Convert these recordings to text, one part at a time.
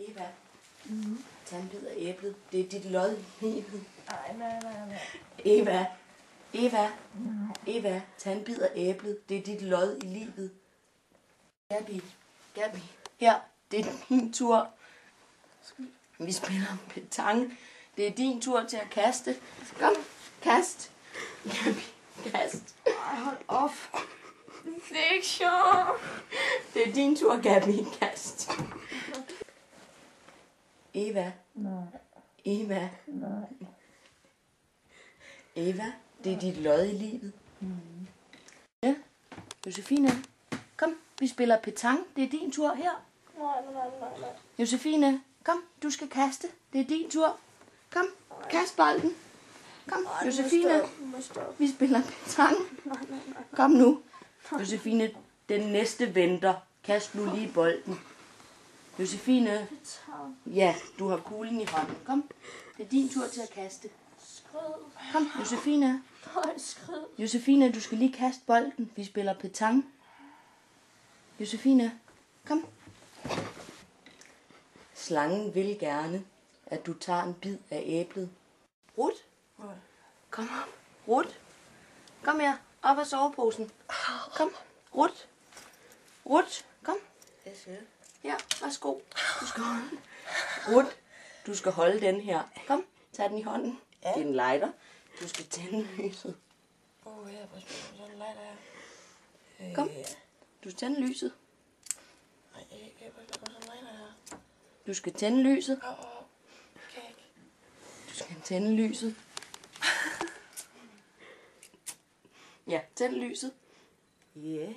Eva, tag en bid af æblet. Det er dit lod i livet. Nej. Eva, tag en bid af æblet. Det er dit lod i livet. Gabi, her, det er din tur. Vi spiller petanque. Det er din tur til at kaste. Kom, kast. Gabi, kast. Hold op. Det er ikke sjovt. Det er din tur, Gabi, kast. Eva, det er dit lod i livet. Ja, Josefine, kom, vi spiller petanque. Det er din tur her. Nej. Josefine, kom, du skal kaste. Det er din tur. Kom, kast bolden. Kom, Josefine, vi spiller petanque. Kom nu. Josefine, den næste venter. Kast nu lige bolden. Josefine, ja, du har kuglen i hånden. Kom, det er din tur til at kaste. Kom, Josefine. Josefine, du skal lige kaste bolden. Vi spiller petanque. Josefine, kom. Slangen vil gerne, at du tager en bid af æblet. Ruth, kom op. Ruth, kom her. Op af soveposen. Kom, Ruth, kom. Her, værsgo. Du skal holde. Ruth, du skal holde den her. Kom, tag den i hånden. Ja. Det er en lighter. Du skal tænde lyset. Ja, sådan en lighter her. Kom, du skal tænde lyset. Nej, jeg kan ikke sådan en lighter her. Du skal tænde lyset. Kan ikke. Du skal tænde lyset. Ja, tænd lyset. Yeah.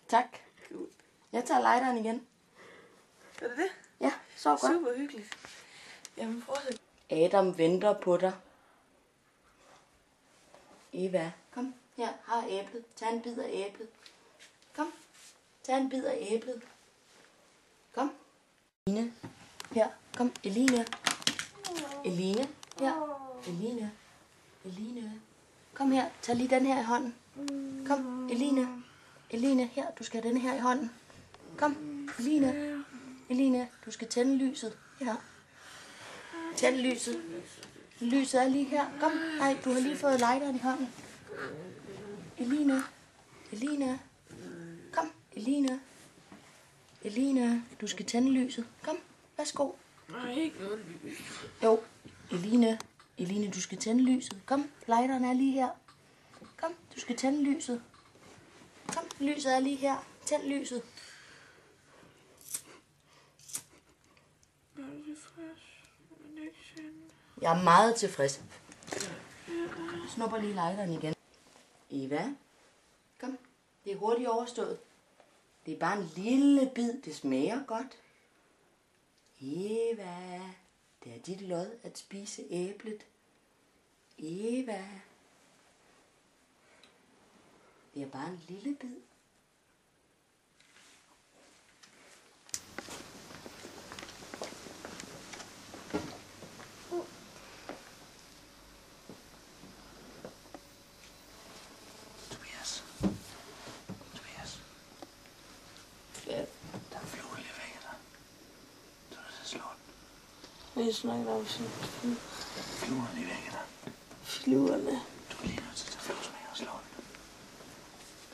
Tak. Jeg tager lighteren igen. Er det det? Ja, så godt. Super hyggeligt. Jamen, fortsæt. Adam venter på dig. Eva, kom. Her, har æblet. Tag en bid af æblet. Kom. Tag en bid af æblet. Kom. Eline. Her. Kom. Eline. Her. Eline. Kom her. Tag lige den her i hånden. Kom. Eline. Her. Du skal have den her i hånden. Kom. Eline. Du skal tænde lyset. Her. Tænd lyset. Lyset er lige her. Kom. Nej, du har lige fået lighteren i hånden. Eline. Kom. Eline. Du skal tænde lyset. Kom. Værsgo. Nej, ikke noget lys. Jo. Eline, du skal tænde lyset. Kom. Lighteren er lige her. Kom. Du skal tænde lyset. Kom. Lyset er lige her. Tænd lyset. Jeg er meget tilfreds. Snupper lige lighteren igen. Eva, kom. Det er hurtigt overstået. Det er bare en lille bid. Det smager godt. Eva, det er dit lod at spise æblet. Eva. Det er bare en lille bid. Tobias. Ja. Der er en flugle i væggen. Du er nødt til at slå den. Jeg snakker om sådan fluerne i væggen. Fluerne? Du er lige nødt til at tage fluesmænger og slå den.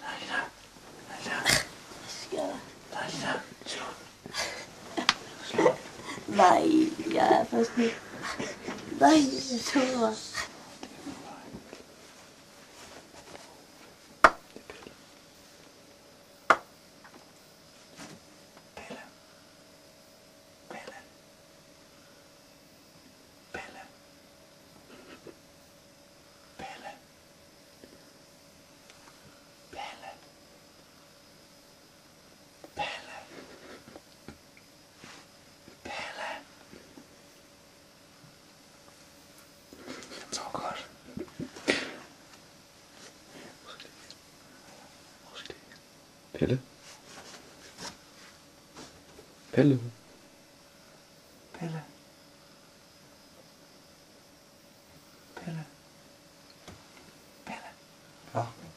Nej, lige der. Hvad sker der? Nej, lige der. Slå den. Nej, jeg er først nu. Nej, jeg tror mig. Pelle. Ja.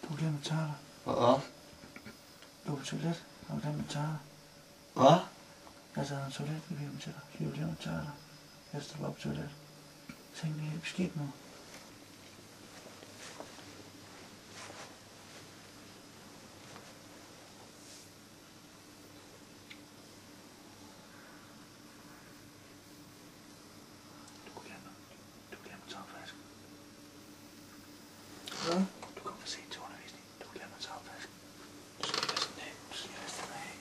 Du glemmer at tørre dig. Hvad? Du er på toilet. Du glemmer at tørre dig. Hvad? Jeg har taget noget toiletpapir med til dig. Skal du lige at tage dig? Jeg står bare på toilet. Sengen er helt beskidt nu. Ja. Du kommer for sent til undervisning. Du glemmer at tage opvask. Du skal lige vaske den af. Du skal lige vaske den af.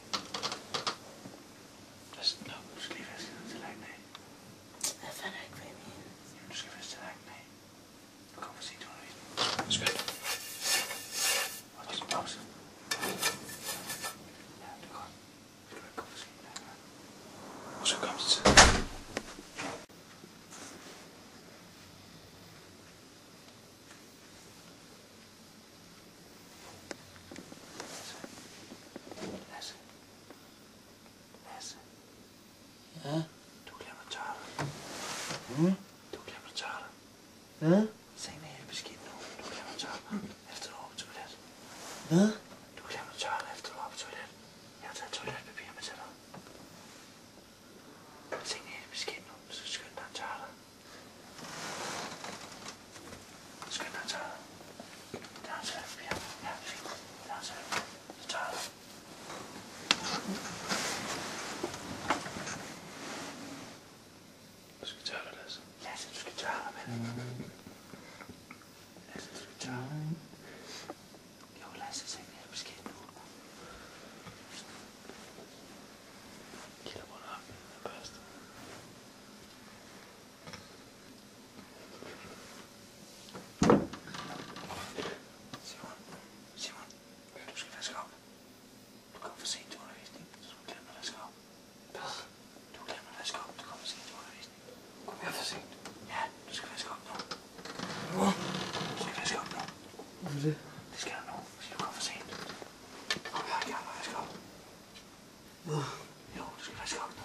Vask den op. Du skal lige vaske den tallerken af. Jeg fatter ikke, hvad jeg mener. Jamen, du skal vaske tallerken af. Du kommer for sent til undervisning. Skønt. Og det er en pause. Ja, det er godt. Du skal ikke komme for sent. Og så kom til tid. Ja. Du glemmer at tørre dig. Du glemmer at tørre dig. Ja. Sengen er helt beskidt nu. Du glemmer at tørre dig, efter du er på toilet. Hvad? Du glemmer at tørre dig, efter du er på toilet. Jeg har taget toiletpapir med til dig. Sengen er helt beskidt nu, så skynd dig at tørre dig. Skynd dig at tørre dig. Der er toiletpapir. Ja, fint. Der er toiletpapir. Så tørre dig. Du skal tørre dig, Lasse. Lasse, du skal tørre dig, vel? Lasse, du skal tørre dig. Jo, Lasse, sengen er helt beskidt nu. Giv dig på nakken først. Simon, du skal vaske op. Du kommer for sent til undervisning, så du glemmer at vaske op. Hvad? Du glemmer at vaske op, du kommer for sent til undervisning. Kom her for sent. Ja, du skal vaske op nu. Hvor? Du skal vaske op nu. Hvorfor det? Det skal du nu, fordi du kommer for sent. Kom her, jeg vil vaske op. Hvad? Jo, du skal vaske op nu.